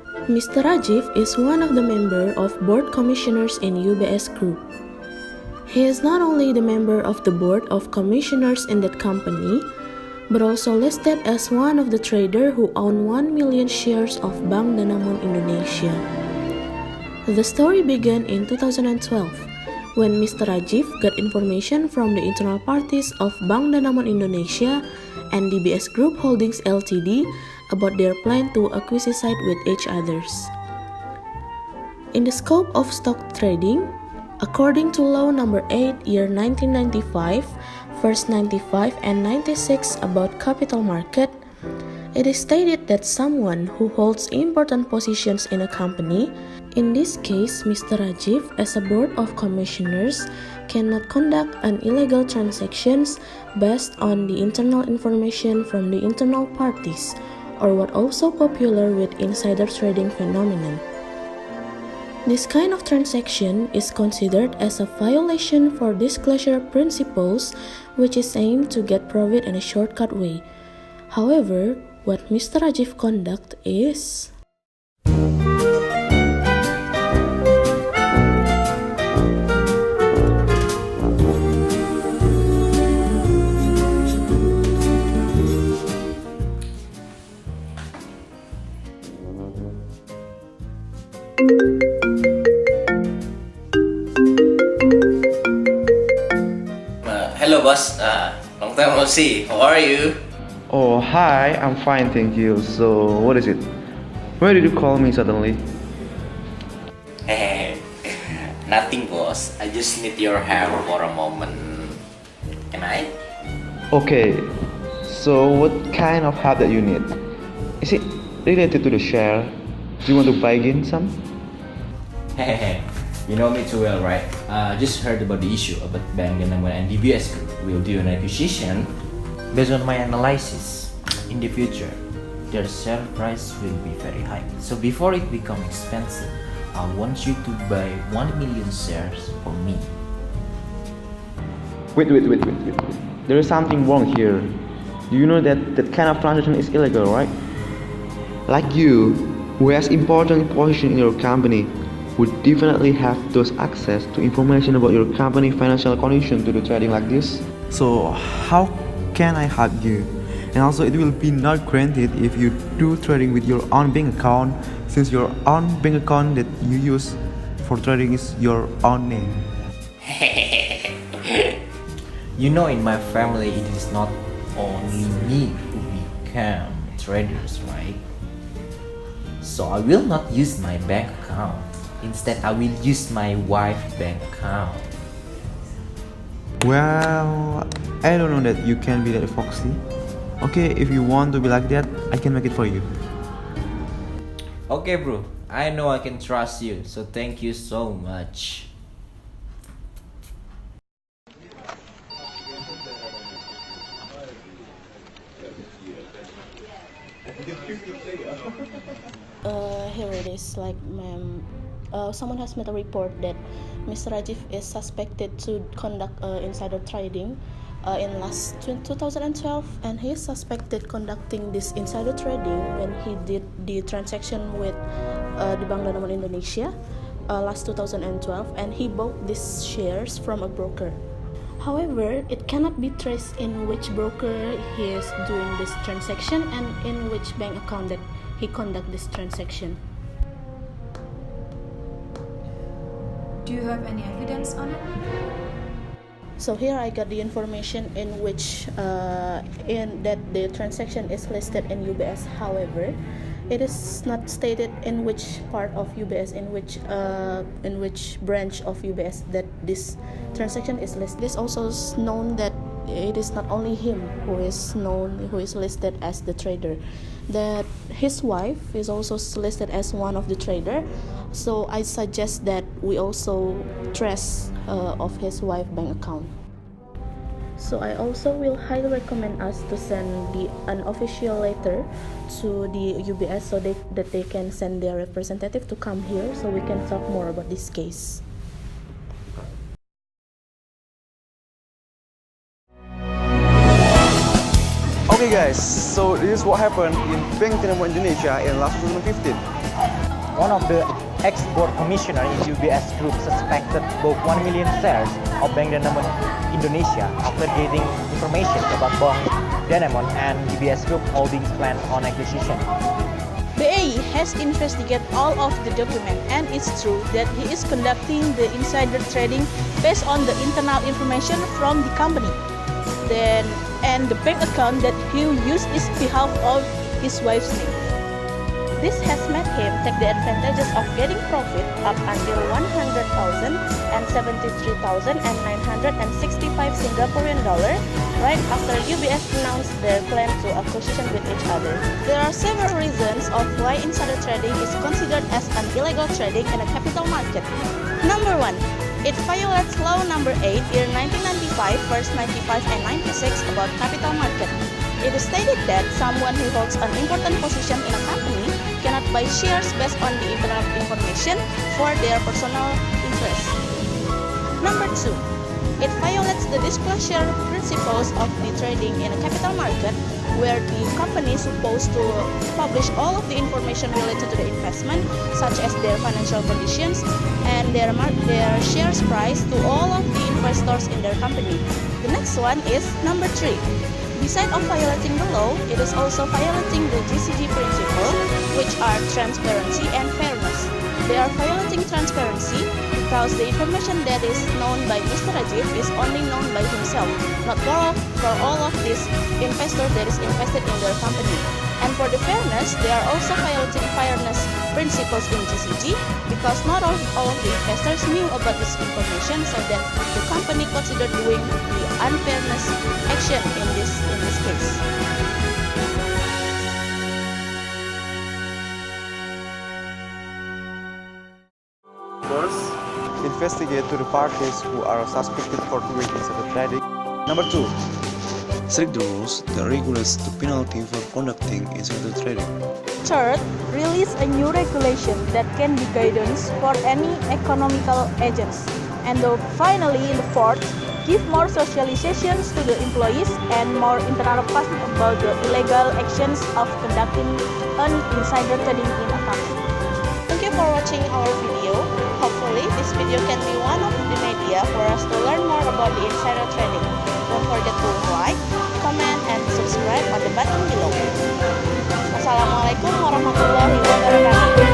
Mr. Rajiv is one of the members of board commissioners in UBS Group. He is not only the member of the board of commissioners in that company, but also listed as one of the traders who own 1 million shares of Bank Danamon Indonesia. The story began in 2012 when Mr. Rajiv got information from the internal parties of Bank Danamon Indonesia and UBS Group Holdings Ltd about their plan to acquire side with each others. In the scope of stock trading, according to Law Number 8, Year 1995, Verse 95 and 96 about capital market, it is stated that someone who holds important positions in a company, in this case Mr. Rajiv as a board of commissioners, cannot conduct an illegal transactions based on the internal information from the internal parties, or what also popular with insider trading phenomenon. This kind of transaction is considered as a violation for disclosure principles, which is aimed to get profit in a shortcut way. However, what Mr. Rajiv conduct is Hello boss, long time no see. How are you? Oh, hi, I'm fine, thank you. So, what is it? Why did you call me suddenly? Nothing boss. I just need your help for a moment. Can I? Okay, so what kind of help that you need? Is it related to the share? Do you want to buy in some? You know me too well, right? Just heard about the issue about Bank Danamon and UBS Group will do an acquisition. Based on my analysis, in the future, their share price will be very high. So before it becomes expensive, I want you to buy 1 million shares for me. Wait. There is something wrong here. Do you know that that kind of transaction is illegal, right? Like you, who has important position in your company, would definitely have those access to information about your company financial condition to do trading like this. So how can I help you? And also it will be not granted if you do trading with your own bank account, since your own bank account that you use for trading is your own name. You know, in my family, it is not only me who become traders, right? So I will not use my bank account. Instead, I will use my wife's bank account. Well, I don't know that you can be that foxy. Okay, if you want to be like that, I can make it for you. Okay, bro. I know I can trust you, so thank you so much. Here it is, like ma'am. Someone has made a report that Mr. Rajiv is suspected to conduct insider trading in last 2012, and he is suspected conducting this insider trading when he did the transaction with the Bank Danamon Indonesia last 2012, and he bought these shares from a broker. However, it cannot be traced in which broker he is doing this transaction and in which bank account that he conduct this transaction. Do you have any evidence on it? So here I got the information in which in that the transaction is listed in UBS. However, it is not stated in which part of UBS, in which branch of UBS that this transaction is listed. It is also known that it is not only him who is listed as the trader, that his wife is also listed as one of the trader. So I suggest that we also trace of his wife bank account. So I also will highly recommend us to send an official letter to the UBS so that they can send their representative to come here so we can talk more about this case. Okay guys, so this is what happened in Bank Danamon Indonesia in last 2015. One of the ex-board commissioner in UBS Group suspected bought 1 million shares of Bank Danamon Indonesia after getting information about Bank Danamon and UBS Group Holdings plan on acquisition. BAE has investigated all of the document, and it's true that he is conducting the insider trading based on the internal information from the company. And the bank account that he used is behalf of his wife's name. This has made him take the advantages of getting profit up until 100,000 and 73,965 Singaporean dollar right after UBS announced their plan to acquisition with each other. There are several reasons of why insider trading is considered as an illegal trading in a capital market. Number 1. It violates Law Number 8 year 1995, verse 95 and 96 about capital market. It is stated that someone who holds an important position in a company cannot buy shares based on the internal information for their personal interest. Number 2. It violates the disclosure principles of the trading in a capital market, where the company is supposed to publish all of the information related to the investment, such as their financial conditions and their shares price to all of the investors in their company. The next one is number 3. Besides of violating the law, it is also violating the GCG principle, which are transparency and fairness. They are violating transparency because the information that is known by Mr. Rajiv is only known by himself, not for all of these investors that is invested in their company. And for the fairness, they are also violating fairness principles in GCG because not all of the investors knew about this information, so that the company considered doing the unfairness action in this case. First, investigate to the parties who are suspected for doing insider trading. Number 2. Strict the rules that regulates the penalty for conducting insider trading. Third, release a new regulation that can be guidance for any economical agents. And finally, in the fourth, give more socializations to the employees and more internal passing about the illegal actions of conducting an insider trading in a company. Thank you for watching our video. Hopefully, this video can be one of the media for us to learn more about the insider trading. Don't forget to like, comment, and subscribe on the button below. Wassalamualaikum warahmatullahi wabarakatuh.